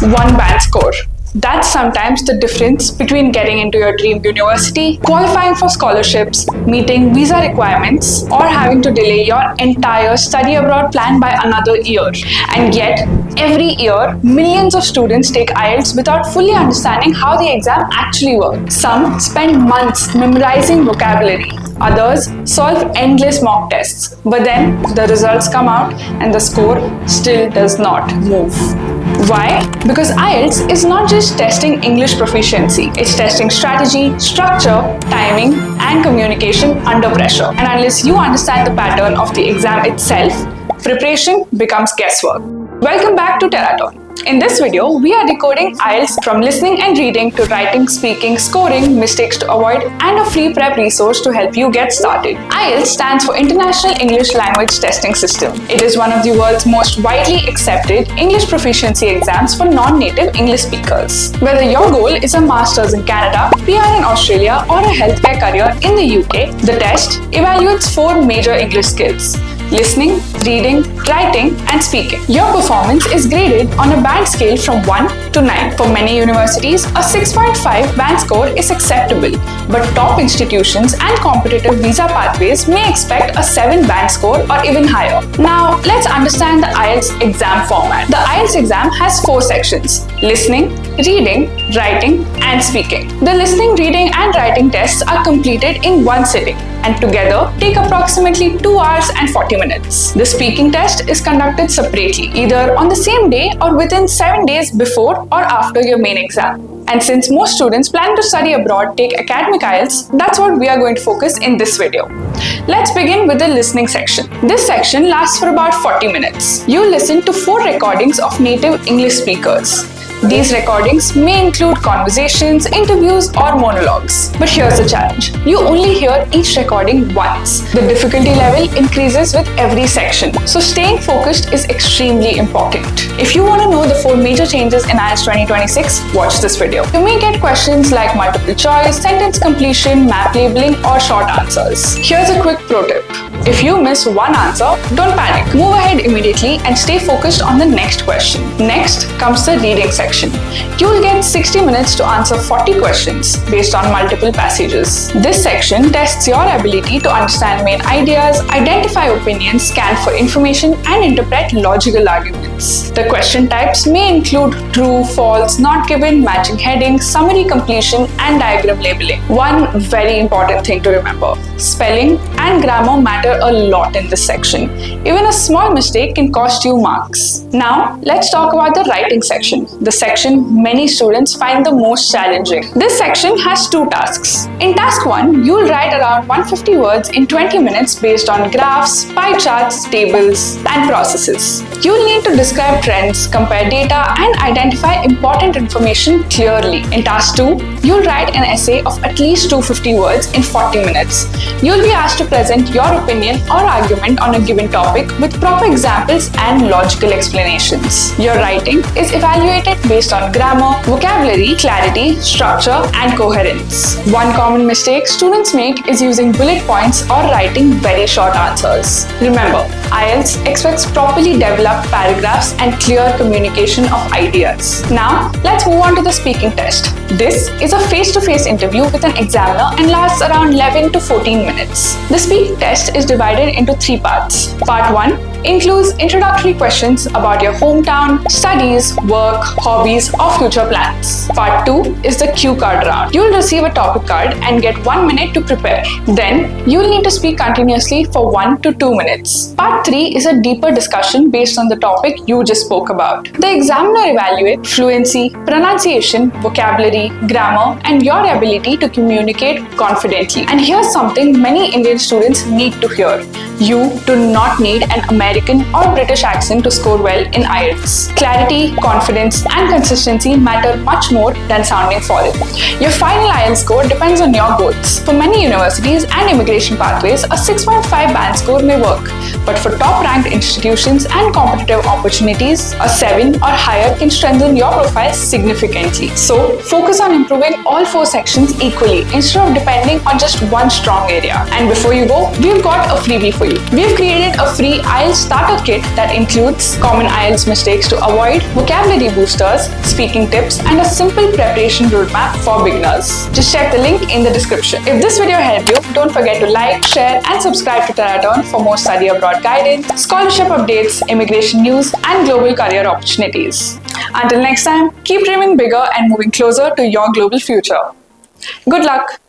One band score. That's sometimes the difference between getting into your dream university, qualifying for scholarships, meeting visa requirements, or having to delay your entire study abroad plan by another year. And yet, every year, millions of students take IELTS without fully understanding how the exam actually works. Some spend months memorizing vocabulary. Others solve endless mock tests. But then the results come out and the score still does not move. Why? Because IELTS is not just testing English proficiency, it's testing strategy, structure, timing, and communication under pressure. And unless you understand the pattern of the exam itself, preparation becomes guesswork. Welcome back to TerraTern. In this video, we are decoding IELTS from listening and reading to writing, speaking, scoring, mistakes to avoid, and a free prep resource to help you get started. IELTS stands for International English Language Testing System. It is one of the world's most widely accepted English proficiency exams for non-native English speakers. Whether your goal is a master's in Canada, PR in Australia, or a healthcare career in the UK, the test evaluates 4 major English skills: listening, reading, writing, and speaking. Your performance is graded on a band scale from 1 to 9. For many universities, a 6.5 band score is acceptable, but top institutions and competitive visa pathways may expect a 7 band score or even higher. Now, let's understand the IELTS exam format. The IELTS exam has 4 sections: listening, reading, writing, and speaking. The listening, reading, and writing tests are completed in one sitting and together take approximately 2 hours and 40 minutes. The speaking test is conducted separately, either on the same day or within 7 days before or after your main exam. And since most students plan to study abroad take academic IELTS, that's what we are going to focus in this video. Let's begin with the listening section. This section lasts for about 40 minutes. You listen to 4 recordings of native English speakers. These recordings may include conversations, interviews, or monologues. But here's the challenge. You only hear each recording once. The difficulty level increases with every section, so staying focused is extremely important. If you want to know the 4 major changes in IELTS 2026, watch this video. You may get questions like multiple choice, sentence completion, map labeling, or short answers. Here's a quick pro tip. If you miss one answer, don't panic. Move ahead immediately and stay focused on the next question. Next comes the reading section. You will get 60 minutes to answer 40 questions based on multiple passages. This section tests your ability to understand main ideas, identify opinions, scan for information, and interpret logical arguments. The question types may include true, false, not given, matching headings, summary completion, and diagram labeling. One very important thing to remember: spelling and grammar matter a lot in this section. Even a small mistake can cost you marks. Now, let's talk about the writing section. The section many students find the most challenging. This section has 2 tasks. In task 1, you'll write around 150 words in 20 minutes based on graphs, pie charts, tables, and processes. You'll need to describe trends, compare data, and identify important information clearly. In task 2, you'll write an essay of at least 250 words in 40 minutes. You'll be asked to present your opinion or argument on a given topic with proper examples and logical explanations. Your writing is evaluated based on grammar, vocabulary, clarity, structure, and coherence. One common mistake students make is using bullet points or writing very short answers. Remember, IELTS expects properly developed paragraphs and clear communication of ideas. Now, let's move on to the speaking test. This is a face-to-face interview with an examiner and lasts around 11 to 14 minutes. The speaking test is divided into 3 parts. Part 1 includes introductory questions about your hometown, studies, work, hobbies, or future plans. Part 2 is the cue card round. You'll receive a topic card and get 1 minute to prepare. Then, you'll need to speak continuously for 1 to 2 minutes. Part 3 is a deeper discussion based on the topic you just spoke about. The examiner evaluates fluency, pronunciation, vocabulary, grammar, and your ability to communicate confidently. And here's something many Indian students need to hear. You do not need an American or British accent to score well in IELTS. Clarity, confidence, and consistency matter much more than sounding foreign. Your final IELTS score depends on your goals. For many universities and immigration pathways, a 6.5 band score may work. But for top-ranked institutions and competitive opportunities, a 7 or higher can strengthen your profile significantly. So, focus on improving all 4 sections equally instead of depending on just one strong area. And before you go, we've got a freebie for you. We've created a free IELTS starter kit that includes common IELTS mistakes to avoid, vocabulary boosters, speaking tips, and a simple preparation roadmap for beginners. Just check the link in the description. If this video helped you, don't forget to like, share, and subscribe to TerraTern for more study abroad guidance, scholarship updates, immigration news, and global career opportunities. Until next time, keep dreaming bigger and moving closer to your global future. Good luck!